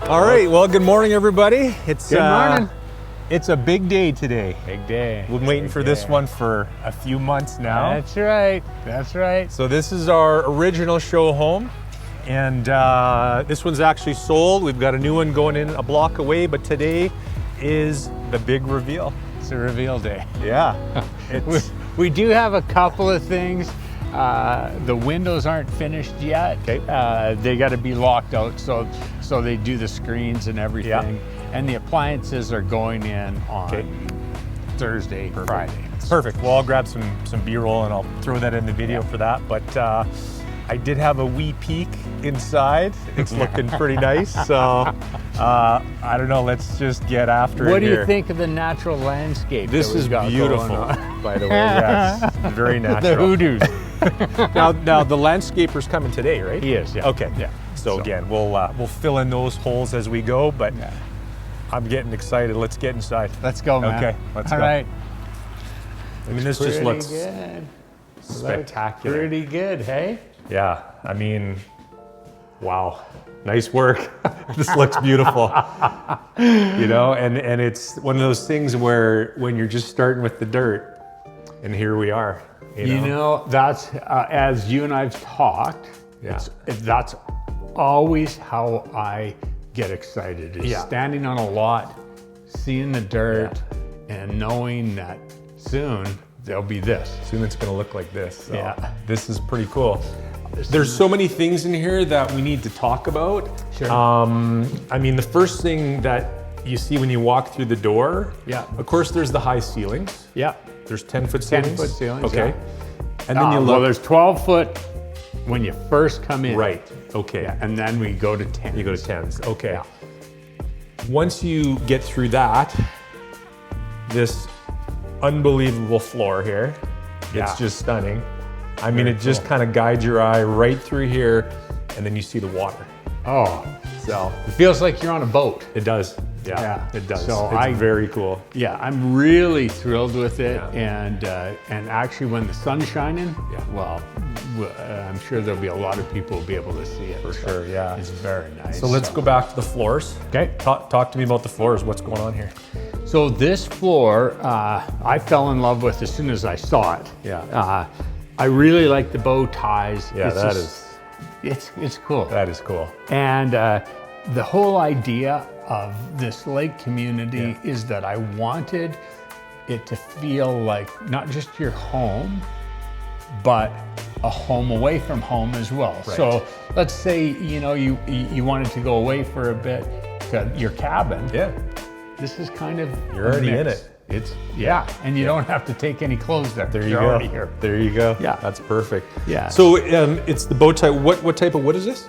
All right, well, good morning, everybody. Good morning. It's a big day today. Big day. We've been waiting for this one for a few months now. That's right. That's right. So this is our original show home, and this one's actually sold. We've got a new one going in a block away, but today is the big reveal. It's a reveal day. Yeah. We do have a couple of things. The windows aren't finished yet. Okay. They got to be locked out, so they do the screens and everything. Yeah. And the appliances are going in on Thursday, Friday. Perfect. Well, I'll grab some B-roll and I'll throw that in the video for that. But I did have a wee peek inside. It's looking pretty nice. So I don't know. Let's just get after it. What do here. you think of the natural landscape? This is beautiful, by the way. Yes, very natural. The hoodoos. now the landscaper's coming today, right? He is. Yeah. Okay. Yeah. So again, we'll fill in those holes as we go. But I'm getting excited. Let's get inside. Let's go, man. Okay. Let's go. All right. I mean, this just looks good. spectacular. Pretty good, hey? Yeah, I mean, wow, nice work. This looks beautiful. You know, and it's one of those things where when you're just starting with the dirt, and here we are. You know, that's, as you and I've talked, that's always how I get excited, is standing on a lot, seeing the dirt, and knowing that soon there'll be this. Soon it's gonna look like this. So Yeah. this is pretty cool. There's so many things in here that we need to talk about. Sure. I mean, the first thing that you see when you walk through the door, of course, there's the high ceilings. Yeah. There's 10-foot ceilings. 10-foot ceilings, Okay. And then you look. Well, there's 12 foot when you first come in. Right. Okay. Yeah, and then we go to 10. You go to 10s. Okay. Yeah. Once you get through that, this unbelievable floor here, it's just stunning. I mean, it just kind of guides your eye right through here, and then you see the water. Oh, So it feels like you're on a boat. it does. Yeah. It does. So it's very cool. Yeah, I'm really thrilled with it, and actually when the sun's shining, well, I'm sure there'll be a lot of people who will be able to see it. For sure, yeah. It's very nice. So let's go back to the floors. Okay. Talk to me about the floors. What's going on here? So this floor, I fell in love with as soon as I saw it. Yeah. I really like the bow ties. Yeah, It's cool. that is cool. And the whole idea of this lake community is that I wanted it to feel like not just your home, but a home away from home as well. Right. So let's say, you know, you wanted to go away for a bit to your cabin. Yeah. This is kind of You're already in mix. it. It's and you don't have to take any clothes there. There you You're go. already here. There you go. Yeah. That's perfect. Yeah. So it's the bow tie. What type of wood is this?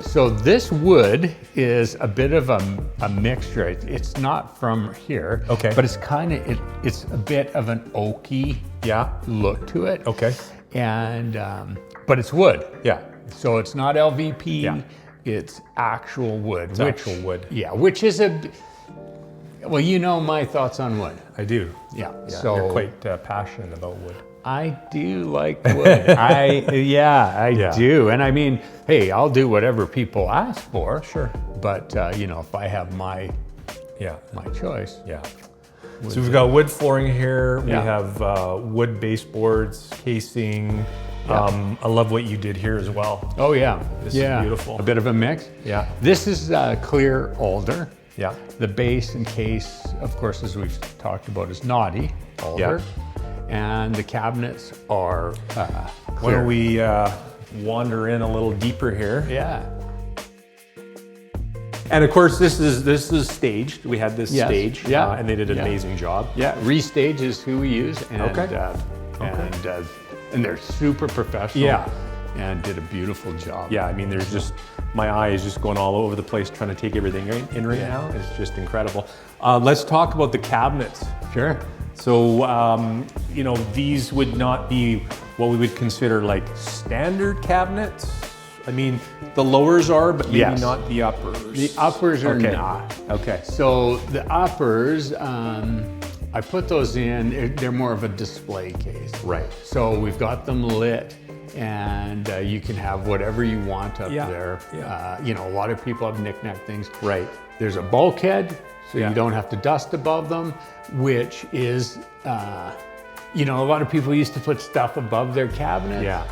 So this wood is a bit of a mixture. It's not from here. Okay. But it's kind of it's a bit of an oaky look to it. Okay. And but it's wood. Yeah. So it's not LVP. Yeah. It's actual wood. It's actual wood. Yeah, which is well, you know my thoughts on wood. I do. Yeah. Yeah. So You're quite passionate about wood. I do like wood. I do. And I mean, hey, I'll do whatever people ask for. Sure. But you know, if I have my choice. Yeah. So we've got wood flooring here. We Yeah. have wood baseboards, casing. I love what you did here as well. Oh yeah. This is beautiful. A bit of a mix. Yeah. This is clear alder. Yeah. The base and case, of course, as we've talked about, is knotty alder. And the cabinets are Why clear. don't we wander in a little deeper here? Yeah. And of course, this is staged. We had this stage, Yeah. and they did an amazing job. Yeah. Restage is who we use, and and they're super professional. Yeah. And did a beautiful job. Yeah, I mean, there's just, my eye is just going all over the place trying to take everything in right now. It's just incredible. Let's talk about the cabinets. Sure. So, you know, these would not be what we would consider like standard cabinets. I mean, the lowers are, but maybe not the uppers. The uppers are not. Okay. So the uppers, I put those in, they're more of a display case. Right. So we've got them lit and you can have whatever you want up there. Yeah. You know, a lot of people have knick-knack things. Right. There's a bulkhead, so you don't have to dust above them, which is, you know, a lot of people used to put stuff above their cabinets. Yeah.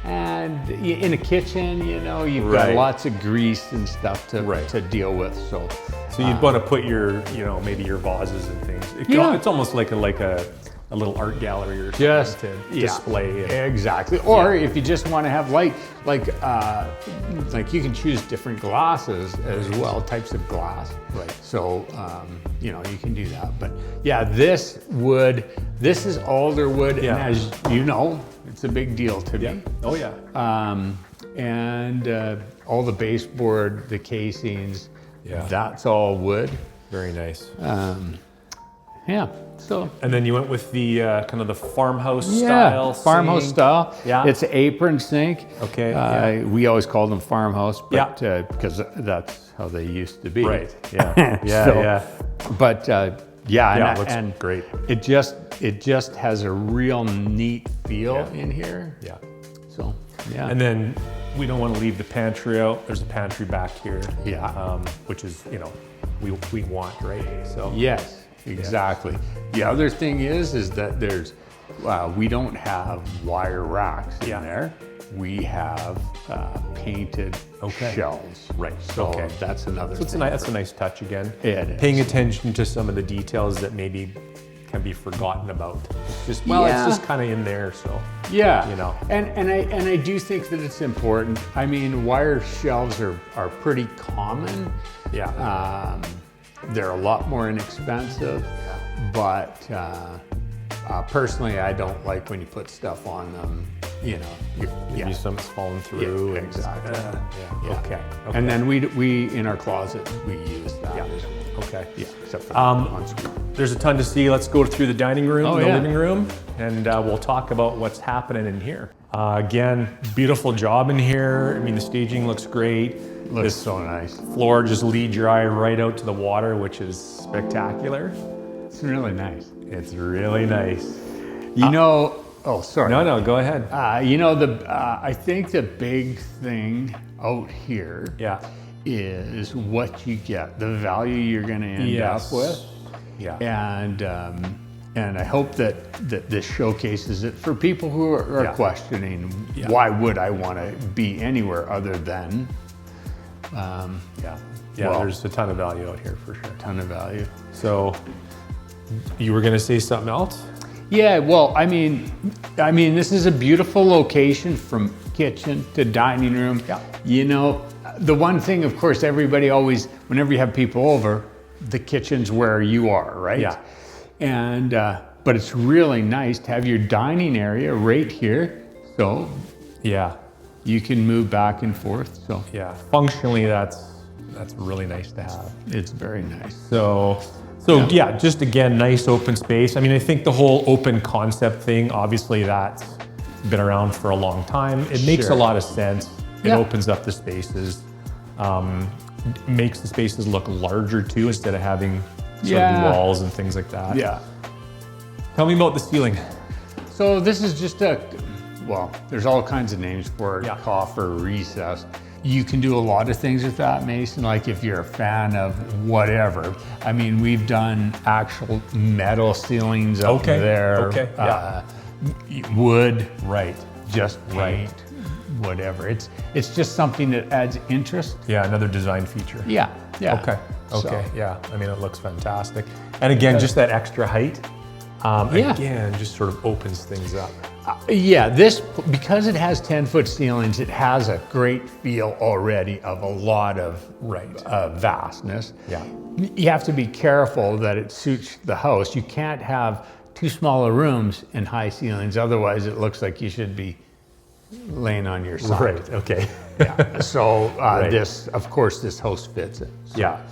And in a kitchen, you know, you've got lots of grease and stuff to deal with. So you'd want to put your, you know, maybe your vases and things. It's almost like a little art gallery or something to display. Exactly. Or if you just want to have light, like you can choose different glasses as well, types of glass. Right. So, you know, you can do that. But yeah, this is alder wood. Yeah. And as you know, it's a big deal to me. Oh yeah. And all the baseboard, the casings, Yeah. that's all wood. Very nice. Yeah. So. And then you went with the kind of the farmhouse style. Farmhouse sink. style. Yeah. It's an apron sink. Okay. We always called them farmhouse, but because that's how they used to be. Right. Yeah. Yeah. But Yeah, it looks great. It just has a real neat feel in here. Yeah. So yeah. And then we don't want to leave the pantry out. There's a pantry back here. Yeah. Which is, you know, we want, right? So yes, exactly. The other thing is that there's we don't have wire racks in there. We have painted shelves. Right. So that's another thing. That's a nice touch again. It is. Paying attention to some of the details that maybe can be forgotten about. It's just kind of in there. So yeah, you know. And I do think that it's important. I mean, wire shelves are pretty common. Yeah. They're a lot more inexpensive, but personally, I don't like when you put stuff on them. You know, Maybe something's falling through. Yeah, exactly. Yeah. Okay. And then we in our closet we use that. Yeah. As well. Okay. Yeah. Except for ensuite. There's a ton to see. Let's go through the dining room, the yeah. living room, and we'll talk about what's happening in here. Again, beautiful job in here. I mean, the staging looks great. Looks so nice. Floor just leads your eye right out to the water, which is spectacular. It's really nice. It's really nice. You know. Oh, sorry. No, go ahead. You know, I think the big thing out here is what you get, the value you're going to end up with. Yeah. And I hope that this showcases it for people who are questioning, why would I want to be anywhere other than? Well, there's a ton of value out here for sure. A ton of value. So you were going to say something else? Yeah, well, I mean, this is a beautiful location from kitchen to dining room. Yeah. You know, the one thing, of course, everybody always, whenever you have people over, the kitchen's where you are, right? Yeah. And, but it's really nice to have your dining area right here. So you can move back and forth. So yeah, functionally, that's really nice to have. it's very nice. So just again, nice open space. I mean, I think the whole open concept thing, obviously that's been around for a long time. It makes a lot of sense. It opens up the spaces, makes the spaces look larger too, instead of having certain walls and things like that. Yeah. Tell me about the ceiling. So this is just there's all kinds of names for it, coffer, recess. You can do a lot of things with that, Mason, like if you're a fan of whatever. I mean, we've done actual metal ceilings up there. Okay. Wood. Right. Just paint. Whatever. It's just something that adds interest. Yeah, another design feature. Yeah. Okay. Yeah. I mean, it looks fantastic. And again, just that extra height, again, just sort of opens things up. This, because it has 10-foot ceilings, it has a great feel already of a lot of vastness. Yeah. You have to be careful that it suits the house. You can't have too smaller rooms and high ceilings, otherwise it looks like you should be laying on your side. Right, okay. So this, of course, this house fits it. So. Yeah.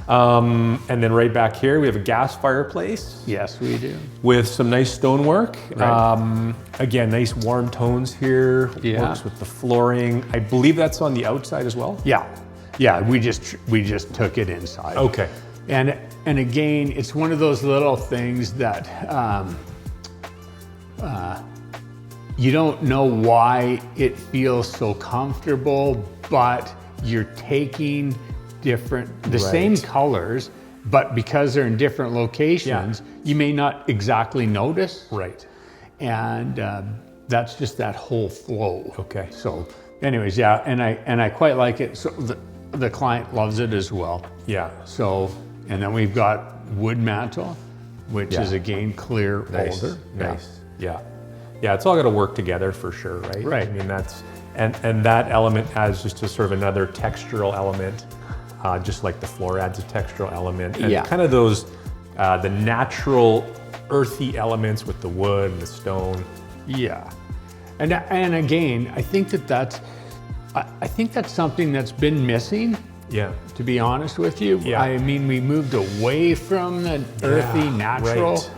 And then right back here, we have a gas fireplace. Yes, we do. With some nice stonework. Right. Again, nice warm tones here. Yeah. Works with the flooring. I believe that's on the outside as well. Yeah. We just took it inside. Okay. And again, it's one of those little things that you don't know why it feels so comfortable, but you're taking the same colors, but because they're in different locations, you may not exactly notice. Right. And that's just that whole flow. Okay. So anyways, yeah, and I quite like it. So the client loves it as well. Yeah. So, and then we've got wood mantle, which is again clear older. Nice. Yeah. Yeah, it's all got to work together for sure, right? Right. I mean, that's, and that element adds just a sort of another textural element, just like the floor adds a textural element. And kind of those, the natural earthy elements with the wood and the stone. Yeah. And again, I think that's something that's been missing. Yeah. To be honest with you. Yeah. I mean, we moved away from the earthy, natural, right.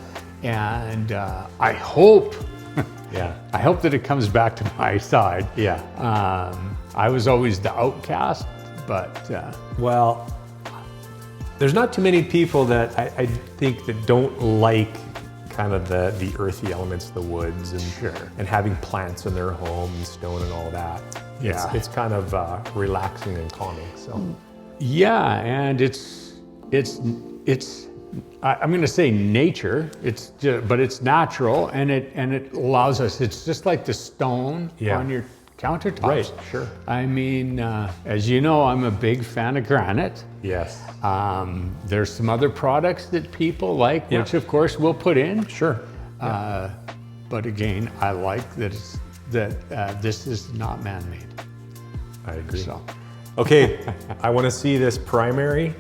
And I hope Yeah. I hope that it comes back to my side. Yeah. I was always the outcast, but well, there's not too many people that I think that don't like kind of the earthy elements, the woods, and and having plants in their home and stone and all that. Yeah. It's kind of relaxing and calming. So yeah, and it's I'm going to say nature. It's just, but it's natural, and it allows us. It's just like the stone on your countertops. Right. Sure. I mean, as you know, I'm a big fan of granite. Yes. There's some other products that people like, which of course we'll put in. Sure. But again, I like that this is not man-made. I agree. So. Okay, I want to see this primary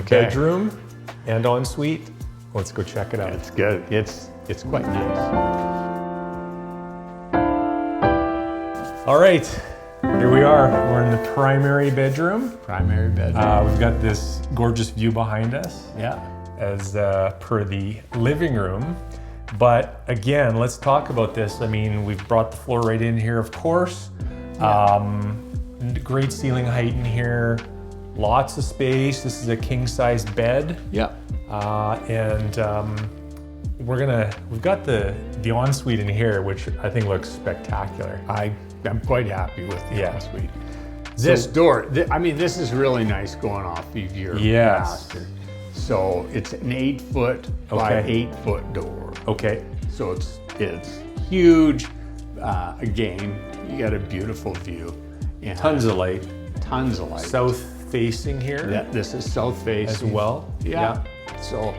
bedroom and ensuite. Let's go check it out. It's good. It's quite nice. All right, here we are. We're in the primary bedroom. Primary bedroom. We've got this gorgeous view behind us. Yeah. As per the living room. But again, let's talk about this. I mean, we've brought the floor right in here, of course. Great ceiling height in here. Lots of space. This is a king-size bed. Yeah. We've got the ensuite in here, which I think looks spectacular. I'm quite happy with the ensuite. This door, this is really nice going off of your master. So it's an 8-foot by 8-foot door. Okay. So it's huge. Again, you got a beautiful view. And tons of light. Tons of light. South facing here. Yeah, this is south facing as well. Yeah. So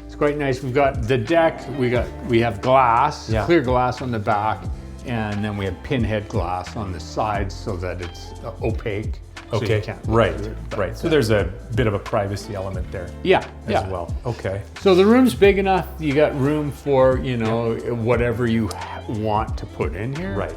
it's quite nice. We've got the deck. We have glass, clear glass on the back, and then we have pinhead glass on the sides so that it's opaque. So you can't look through it, right. So there's a bit of a privacy element there. As well. Okay. So the room's big enough. You got room for whatever you want to put in here. Right.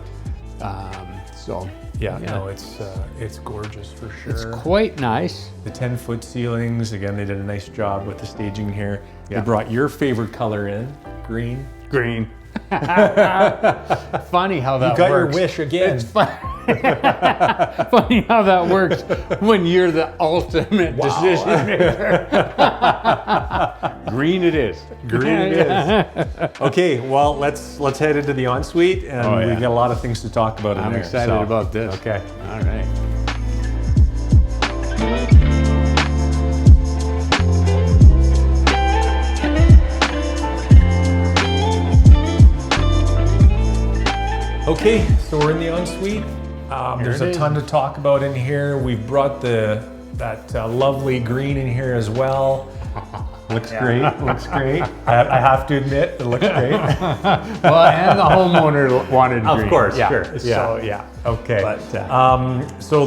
No, it's gorgeous for sure. It's quite nice. The 10-foot ceilings. Again, they did a nice job with the staging here. They brought your favorite color in, green. Green. Funny how that works. You got your wish again. It's funny how that works when you're the ultimate decision maker. Green it is. Green it is. Okay, well, let's head into the ensuite, and we've got a lot of things to talk about in there. I'm excited about this. Okay. All right. Okay, so we're in the ensuite. There's a ton to talk about in here. We've brought that lovely green in here as well. Looks great. Looks great. I have to admit, it looks great. Well, and the homeowner wanted green. Of course, sure. So okay. But, so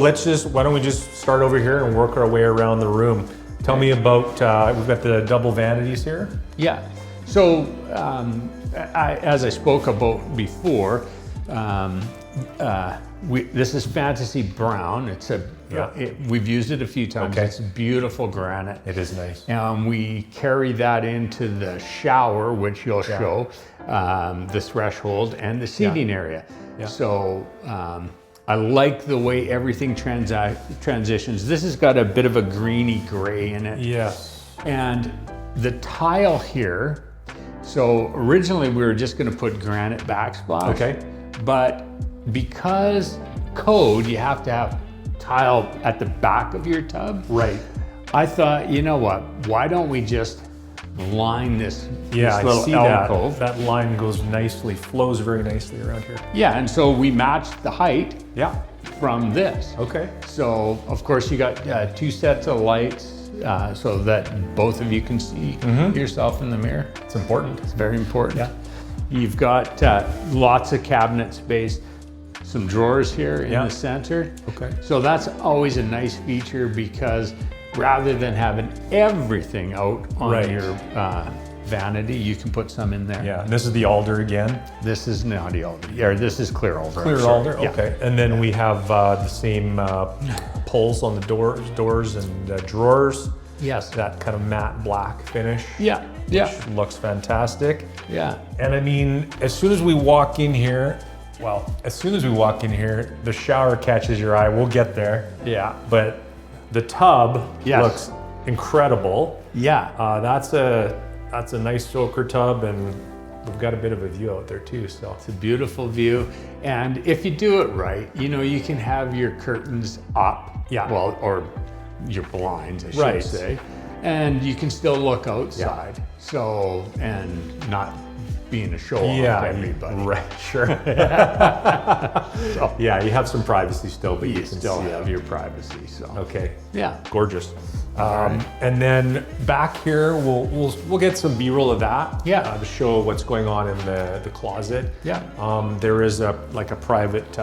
why don't we just start over here and work our way around the room? Tell me about. We've got the double vanities here. Yeah. So as I spoke about before. This is fantasy brown. It's we've used it a few times. It's beautiful granite. It is nice. We carry that into the shower, which you'll show, the threshold and the seating area. So I like the way everything transitions. This has got a bit of a greeny gray in it. Yes. And the tile here, So originally we were just going to put granite backsplash. Okay. But because code, you have to have tile at the back of your tub. Right. I thought, you know what? Why don't we just line this, Yeah, this little I see alcove? that line goes nicely, flows very nicely around here. Yeah, and so we matched the height Yeah. from this. Okay. So of course you got 2 sets of lights so that both of you can see yourself in the mirror. It's important. It's very important. Yeah. You've got lots of cabinet space, some drawers here in the center. Okay. So that's always a nice feature because rather than having everything out on your vanity, you can put some in there. Yeah, and this is the alder again. This is not the alder, yeah, this is clear alder. Clear sorry. alder, okay. And then we have the same pulls on the doors and drawers. Yes. That kind of matte black finish. Yeah, yeah. Which looks fantastic. Yeah. And I mean, as soon as we walk in here, the shower catches your eye. We'll get there. Yeah. But the tub looks incredible. Yeah. That's a nice soaker tub, and we've got a bit of a view out there too. So it's a beautiful view, and if you do it right, you know, you can have your curtains up. Yeah. Well, or your blinds, I should say, and you can still look outside. So, and not being a show off to everybody. Right. Sure. So, yeah, you have some privacy still, but you can still see have your privacy. So. Okay. Yeah. Gorgeous. And then back here, we'll get some B-roll of that. Yeah. To show what's going on in the closet. Yeah. There is a private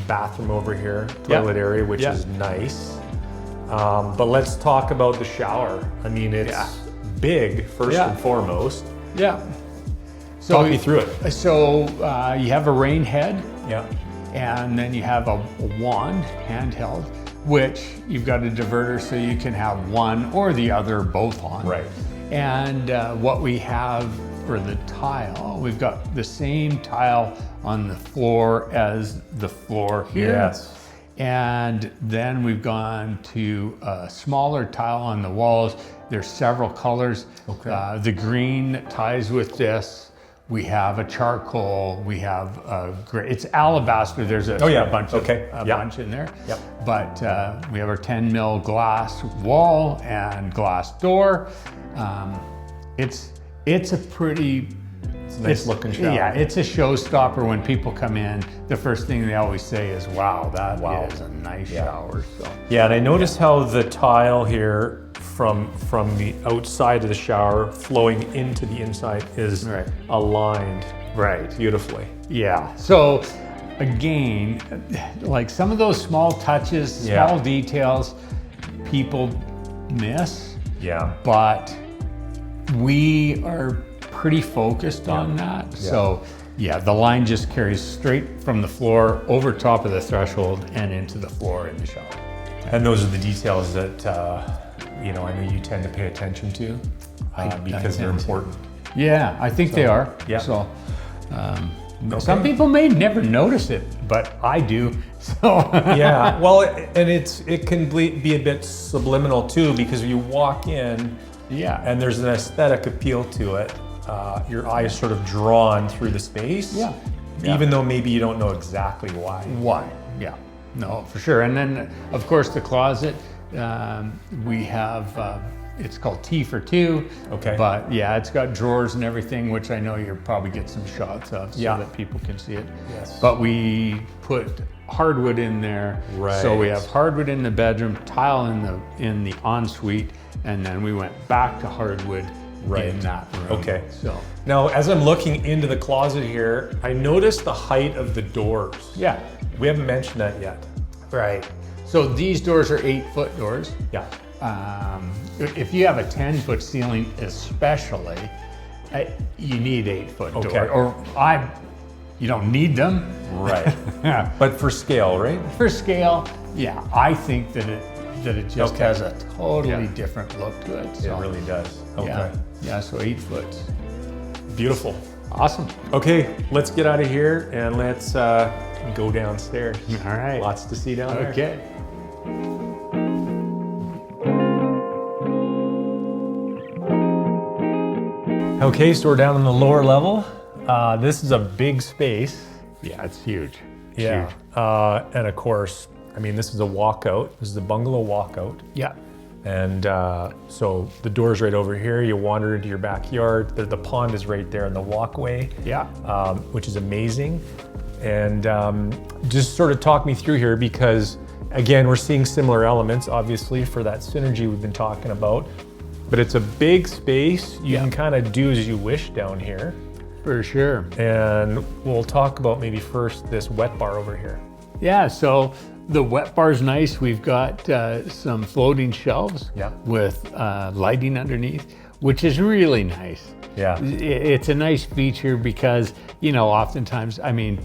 bathroom over here, toilet area, which is nice. But let's talk about the shower. I mean, it's big first and foremost. Yeah. So talk me through it. So you have a rain head. Yeah. And then you have a wand, handheld, which you've got a diverter so you can have one or the other both on. Right. And what we have for the tile, we've got the same tile on the floor as the floor here. Yes. And then we've gone to a smaller tile on the walls. There's several colors. Okay. The green ties with this. We have a charcoal, we have a gray, it's alabaster, there's a bunch bunch in there. Yep. But we have our 10 mil glass wall and glass door. It's a pretty, it's a nice looking shower. Yeah, it's a showstopper when people come in. The first thing they always say is, wow, that is a nice shower. So. Yeah, and I noticed how the tile here from the outside of the shower flowing into the inside is aligned beautifully. Yeah. So again, like some of those small touches, small details, people miss. Yeah. But we are pretty focused on that. Yeah. So yeah, the line just carries straight from the floor over top of the threshold and into the floor in the shower. And those are the details that I know you tend to pay attention to because they're important. Yeah, I think they are. Yeah. So some people may never notice it, but I do. So yeah. Well, and it can be a bit subliminal too, because you walk in, and there's an aesthetic appeal to it. Your eye is sort of drawn through the space. Yeah. Even though maybe you don't know exactly why. Why? Yeah. No, for sure. And then of course the closet. We have, it's called T for 2. Okay. But yeah, it's got drawers and everything, which I know you'll probably get some shots of so that people can see it. Yes. But we put hardwood in there. Right. So we have hardwood in the bedroom, tile in the ensuite, and then we went back to hardwood in that room. Okay. So now as I'm looking into the closet here, I noticed the height of the doors. Yeah. We haven't mentioned that yet. Right. So these doors are 8-foot doors. Yeah. If you have a 10-foot ceiling, especially, you need 8-foot doors. You don't need them. Right. But for scale, right? For scale, yeah. I think that it just has a totally different look to it. So, it really does. Okay. Yeah. So 8 foot. Beautiful. Awesome. Okay, let's get out of here and let's go downstairs. All right. Lots to see down there. Okay. Okay, so we're down on the lower level. This is a big space. Yeah, it's huge. Yeah. Huge. And of course, I mean, this is a walkout. This is a bungalow walkout. Yeah. And so the door's right over here. You wander into your backyard. The pond is right there in the walkway. Yeah. Which is amazing. And just sort of talk me through here, because again, we're seeing similar elements, obviously, for that synergy we've been talking about. But it's a big space. You can kind of do as you wish down here. For sure. And we'll talk about maybe first this wet bar over here. Yeah, so the wet bar's nice. We've got some floating shelves with lighting underneath, which is really nice. Yeah. It's a nice feature because, you know, oftentimes, I mean,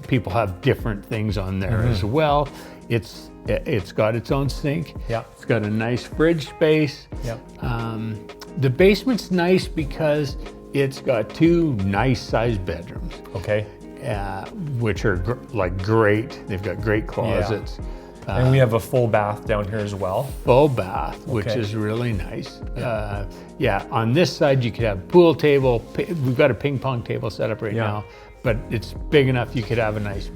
people have different things on there as well. It's got its own sink. Yeah. It's got a nice fridge space. Yeah. The basement's nice because it's got 2 nice sized bedrooms. Okay. Which are great. They've got great closets. And we have a full bath down here as well. Full bath, which is really nice. Yeah, on this side you could have pool table. We've got a ping pong table set up right now, but it's big enough you could have a nice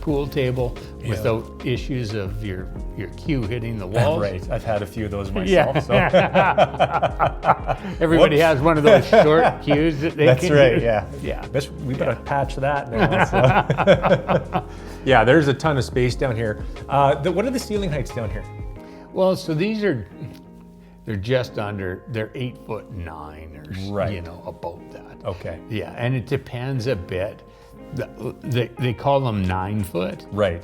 pool table without issues of your cue hitting the walls. Right, I've had a few of those myself. So. Everybody has one of those short cues that they That's can right, use. yeah. We better patch that now. So. Yeah, there's a ton of space down here. What are the ceiling heights down here? Well, so they're just under, they're 8'9" or you know, about that. Okay. Yeah, and it depends a bit. They call them 9 foot. Right.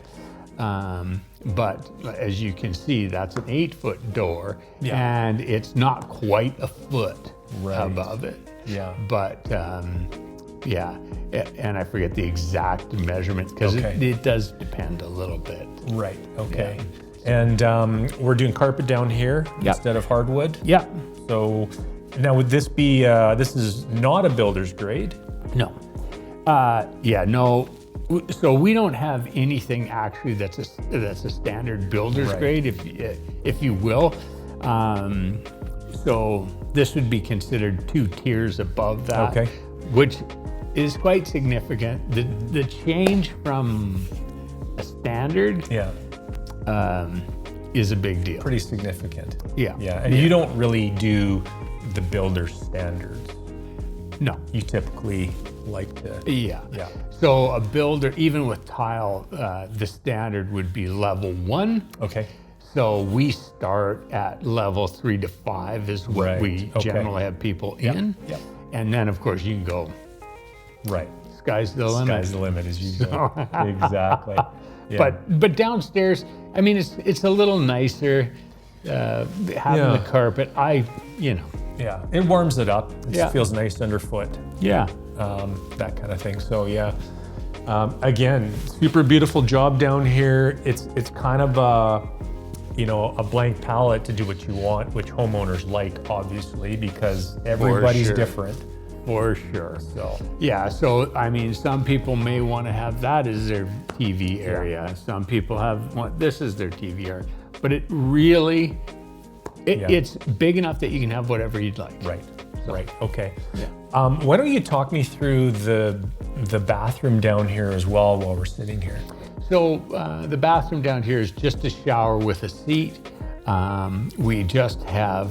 But as you can see, that's an 8-foot door, and it's not quite a foot above it. Yeah. But yeah, and I forget the exact measurement because it does depend a little bit. Right. Okay. Yeah. And we're doing carpet down here instead of hardwood. Yeah. So now would this be? This is not a builder's grade. No. Yeah. No. So we don't have anything actually that's a standard builder's grade, if you will. So this would be considered 2 tiers above that. Okay. Which is quite significant. The change from a standard is a big deal. Pretty significant. Yeah. Yeah. And you don't really do the builder standards. No. You typically like to. Yeah. So a builder, even with tile, the standard would be level 1. Okay. So we start at level 3 to 5 is what we generally have people in. Yep. And then of course you can go. Right. Sky's the limit. Sky's the limit as you go. Exactly. Yeah. But downstairs, I mean, it's a little nicer having the carpet. Yeah, it warms it up. It feels nice underfoot. Yeah. That kind of thing. So again, super beautiful job down here. It's kind of a blank palette to do what you want, which homeowners like, obviously, because everybody's different. For sure. So I mean, some people may want to have that as their TV area. Some people want this as their TV area. But it really, it's big enough that you can have whatever you'd like. Right. Right. Okay. Yeah. Why don't you talk me through the bathroom down here as well while we're sitting here? So the bathroom down here is just a shower with a seat. We just have.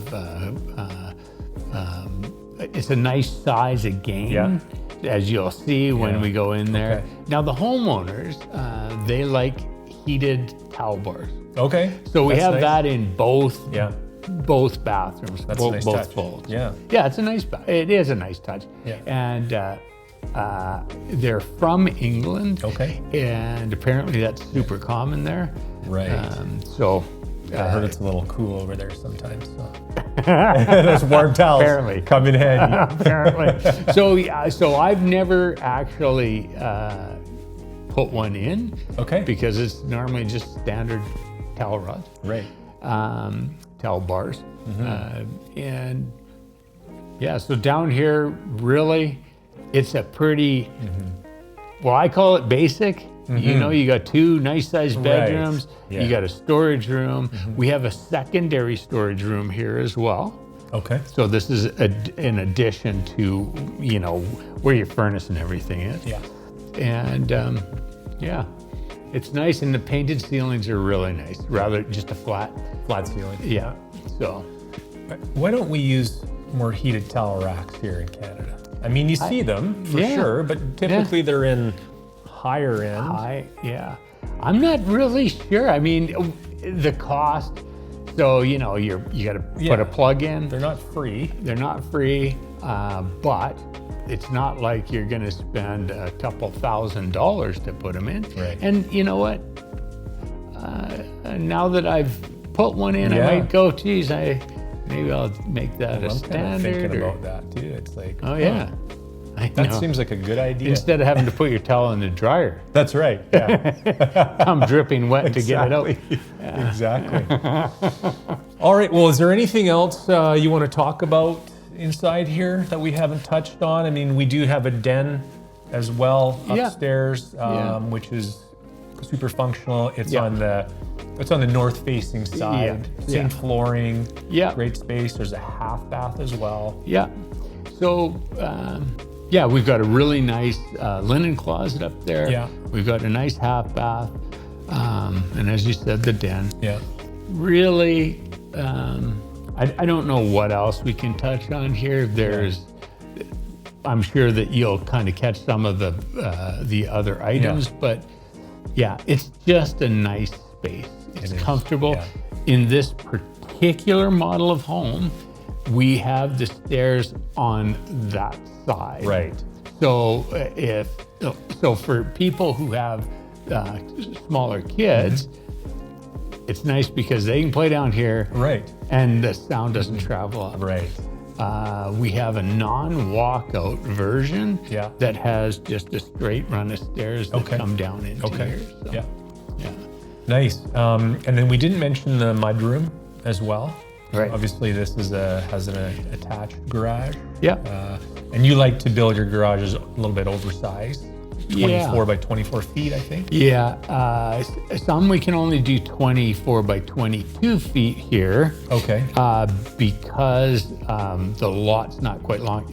It's a nice size again, as you'll see when we go in there. Okay. Now the homeowners, they like heated towel bars. Okay. So we have that in both bathrooms, both folds. Yeah. Yeah, it's a nice. It is a nice touch. Yeah. And they're from England. Okay. And apparently that's super common there. Right. I heard it's a little cool over there sometimes. So. Those warm towels come in handy. Apparently. So I've never actually put one in. Okay. Because it's normally just standard towel rods. Right. Towel bars. Mm-hmm. And so down here, really, it's a pretty, well, I call it basic. Mm-hmm. You know, you got 2 nice sized bedrooms. Right. Yeah. You got a storage room. Mm-hmm. We have a secondary storage room here as well. Okay. So this is in addition to, where your furnace and everything is. Yeah. And yeah, it's nice. And the painted ceilings are really nice, rather just a flat ceiling. Yeah. So why don't we use more heated towel racks here in Canada? I mean, you see them for sure, but typically they're in higher end. Yeah. I'm not really sure. I mean, the cost. So, you got to put a plug in. They're not free. But it's not like you're going to spend a couple $1,000s to put them in. Right. And you know what? Now that I've put one in, I might go, geez, maybe I'll make that a standard. I'm kind of thinking about that too. It's like, That seems like a good idea. Instead of having to put your towel in the dryer. That's right. Yeah. I'm dripping wet to get it out. Yeah. Exactly. All right. Well, is there anything else you want to talk about inside here that we haven't touched on? I mean, we do have a den as well upstairs, which is super functional. It's on the north-facing side. Same flooring. Yeah. Great space. There's a half bath as well. Yeah. So. We've got a really nice linen closet up there. Yeah. We've got a nice half bath. And as you said, the den. Yeah. Really, I don't know what else we can touch on here. I'm sure that you'll kind of catch some of the other items, but yeah, it's just a nice space. It's comfortable. Yeah. In this particular model of home, we have the stairs on that side. Right. So for people who have smaller kids, it's nice because they can play down here. Right. And the sound doesn't travel up. Right. We have a non-walkout version that has just a straight run of stairs that come down into here. So, yeah. Nice. And then we didn't mention the mudroom as well. Right. Obviously, this has an attached garage. Yeah. And you like to build your garages a little bit oversized. 24 by 24 feet, I think. Yeah. Some we can only do 24 by 22 feet here. Okay. Because the lot's not quite long.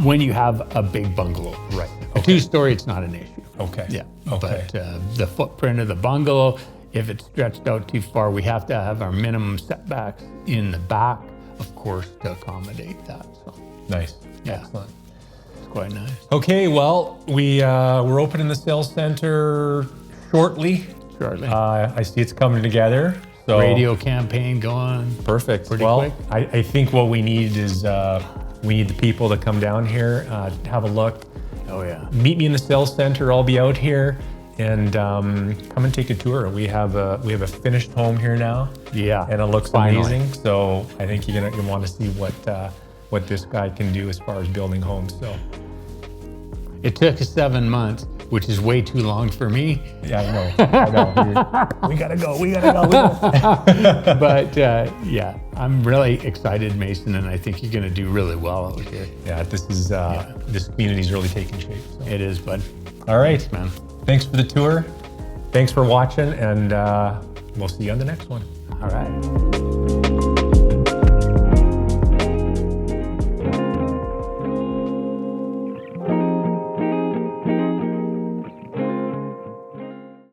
When you have a big bungalow. Right. A two-story, it's not an issue. Okay. Yeah. Okay. But the footprint of the bungalow, if it's stretched out too far, we have to have our minimum setbacks in the back, of course, to accommodate that. So nice. Yeah. Excellent. It's quite nice. Okay, well, we're opening the sales center shortly. I see it's coming together. So radio campaign going. Perfect. Pretty quick. I think what we need is we need the people to come down here, have a look. Oh yeah. Meet me in the sales center. I'll be out here. And come and take a tour. We have a finished home here now. Yeah, and it looks amazing. So I think you're gonna want to see what this guy can do as far as building homes. So it took us 7 months, which is way too long for me. Yeah, I know. We gotta go. But I'm really excited, Mason, and I think you're gonna do really well out here. Yeah, this community's really taking shape. So. It is, bud. All right, thanks, man. Thanks for the tour. Thanks for watching, and we'll see you on the next one. All right.